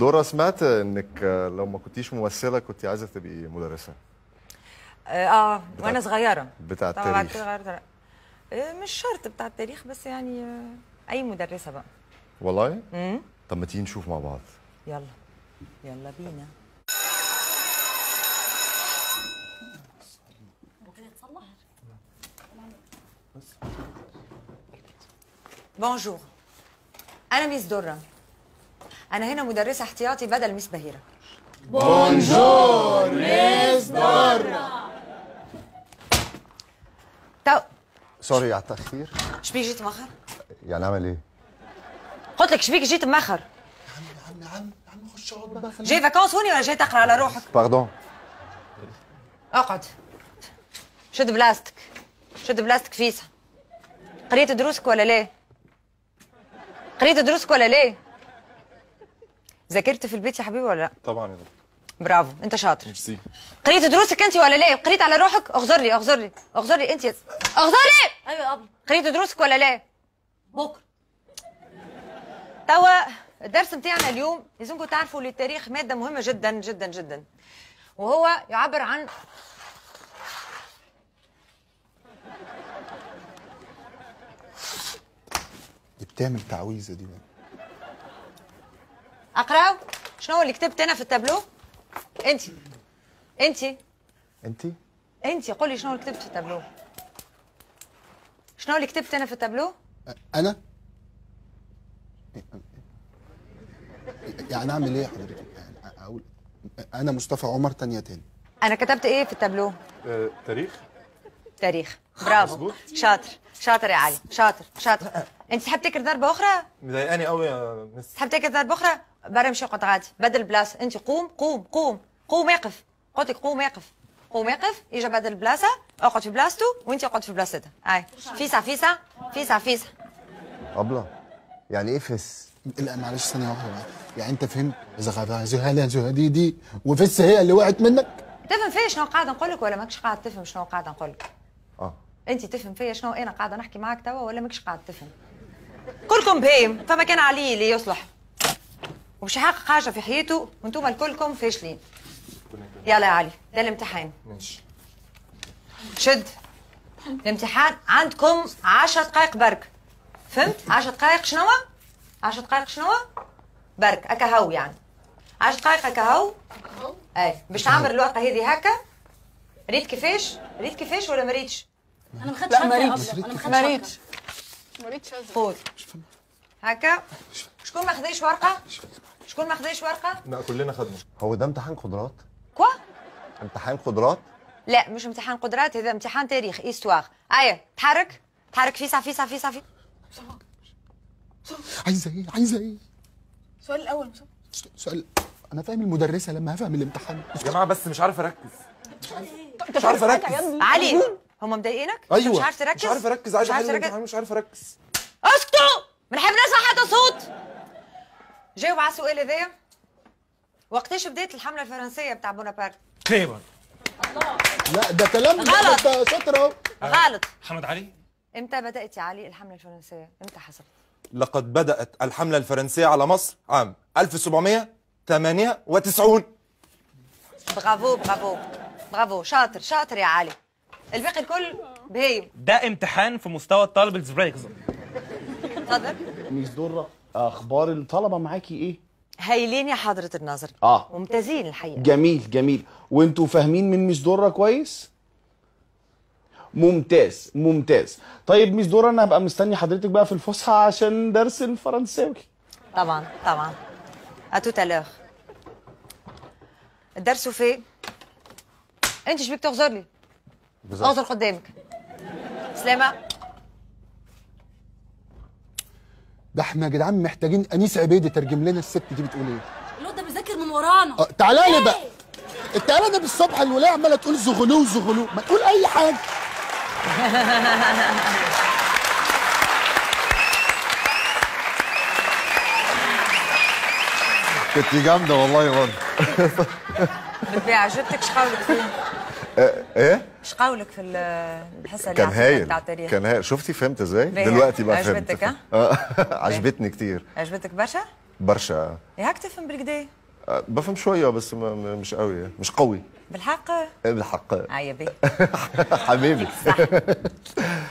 دورة، سمعت انك لو ما كنتيش ممثلة كنتي عايزة تبقي مدرسة. وانا صغيرة. بتاع التاريخ. مش شرط بتاع التاريخ، بس يعني اي مدرسة بقى. والله؟ طب ما تيجي نشوف مع بعض. يلا يلا بينا. بونجور، أنا ميس درة. أنا هنا مدرسة احتياطي بدل ميس بهيرة. بونجور ميس درة. سوري على التأخير. شبيك جيت مأخر؟ يعني أعمل إيه؟ قلت لك شبيك جيت مأخر؟ يا عم خش اقعد بقى. جاي فاكونس هوني ولا جاي تقرا على روحك؟ باردون. اقعد. شد بلاستيك، شد بلاستيك فيسا. قريت دروسك ولا ليه؟ قريت دروسك ولا ليه؟ ذاكرت في البيت يا حبيبي ولا لا؟ طبعا يا دكتور. برافو، انت شاطر. ميرسي. قريت دروسك انت ولا ليه؟ قريت على روحك؟ اغزر لي اغزر لي اغزر لي انت. اغزر لي. ايوه يا ابله. قريت دروسك ولا ليه؟ بكره. توا الدرس بتاعنا اليوم لازمكم تعرفوا للتاريخ ماده مهمه جدا جدا جدا، وهو يعبر عن دي بتعمل تعويذه دي بقى. اقراو. شنو اللي كتبت انا في التابلو؟ انت قولي شنو اللي كتبت في التابلو؟ شنو اللي كتبت انا في التابلو؟ انا يعني اعمل ايه حضرتك؟ يعني اقول انا مصطفى عمر تانية تاني. انا كتبت ايه في التابلو؟ تاريخ. تاريخ. برافو، شاطر شاطر يا علي، شاطر شاطر. انت تحب تكر ضربه اخرى؟ مضايقاني قوي يا مس. تحب تكر ضربه اخرى؟ برا امشي اقعد غادي، بدل بلاصه. انت قوم اقف. قلت لك قوم اقف. اجا بدل بلاصه، اقعد في بلاصته وانت اقعد في بلاصتها. هاي فيسا. أبلة يعني إيه فس؟ لا معلش ثانيه واحده بقى. يعني انت فهمت زهدي وفس هي اللي وقعت منك؟ تفهم فيا شنو قاعده نقول لك ولا ماكش قاعد تفهم شنو قاعده نقول لك؟ انت تفهم فيا شنو انا قاعده نحكي معاك توا ولا ماكش قاعد تفهم؟ كلكم بهيم، فما كان علي اللي يصلح ومش يحقق حاجه في حياته وانتم الكلكم فاشلين. يلا يا علي، ده الامتحان. ماشي. شد الامتحان عندكم 10 دقائق برك. فهمت؟ 10 دقائق شنو؟ 10 دقائق شنو؟ برك هكا هو يعني 10 دقائق هكا هو. اي باش تعمر الورقه هذه هكا. ريت كيفاش ولا ما ريتش؟ انا ما خدتش حاجه يا ابله. انا ما ريتش خذ هكا. شكون ما خداش ورقه؟ لا كلنا خدنا. هو ده امتحان قدرات؟ كوا؟ امتحان قدرات؟ لا مش امتحان قدرات، هذا امتحان تاريخ استواغ. ايه تحرك فيسا. عايزه ايه؟ السؤال الاول سؤال. انا فاهم المدرسه لما هفهم الامتحان. يا جماعة بس مش عارف أركز. مش عارف أركز. علي هم مضايقينك؟ ايوه مش عارف تركز؟ مش عارف أركز. عايز أحل الامتحان مش عارف أركز. اسكتوا، بنحب نسمع حتى صوت. جاوب على السؤال هذايا. وقتاش بدات الحمله الفرنسيه بتاع بونابرت؟ تقريبا. لا ده كلام غلط. انت شاطر اهو. غلط. محمد علي. امتى بدات يا علي الحمله الفرنسيه؟ امتى حصلت؟ لقد بدأت الحملة الفرنسية على مصر عام 1798. برافو شاطر يا علي. الباقي الكل بهيم. ده امتحان في مستوى الطالب الزبريكز. اتفضل. ميس درة، اخبار الطلبه معاكي ايه؟ هايلين يا حضرة الناظر. ممتازين الحقيقة. جميل. وانتوا فاهمين من ميس درة كويس؟ ممتاز. طيب ميس درة، انا هبقى مستني حضرتك بقى في الفسحه عشان درس الفرنساوي. طبعا اتوتالوغ. الدرس فين؟ انت شبيك تغزر لي؟ اغزر قدامك. سلامة. ده احنا يا جدعان محتاجين انيس عبيدي ترجم لنا الست دي بتقول ايه. الواد ده بيذاكر من ورانا. تعالى لي بقى. التعالى ده بالصبح الولايه عماله تقول زغلو، ما تقول اي حاجه. كنت جامدة والله برضه. بالبيع عجبتك؟ شقولك فيه؟ ايه؟ شقولك في الحصة كان هايل. بتاع التاريخ؟ كان هايل. شفتي فهمت ازاي؟ دلوقتي بقى فهمت. عجبتك؟ عجبتني كتير. عجبتك برشا؟ برشا. هيك تفهم بالكدا؟ بفهم شويه بس مش قوي، مش قوي. بالحق؟ بالحق. عيبي. حبيبي. صح.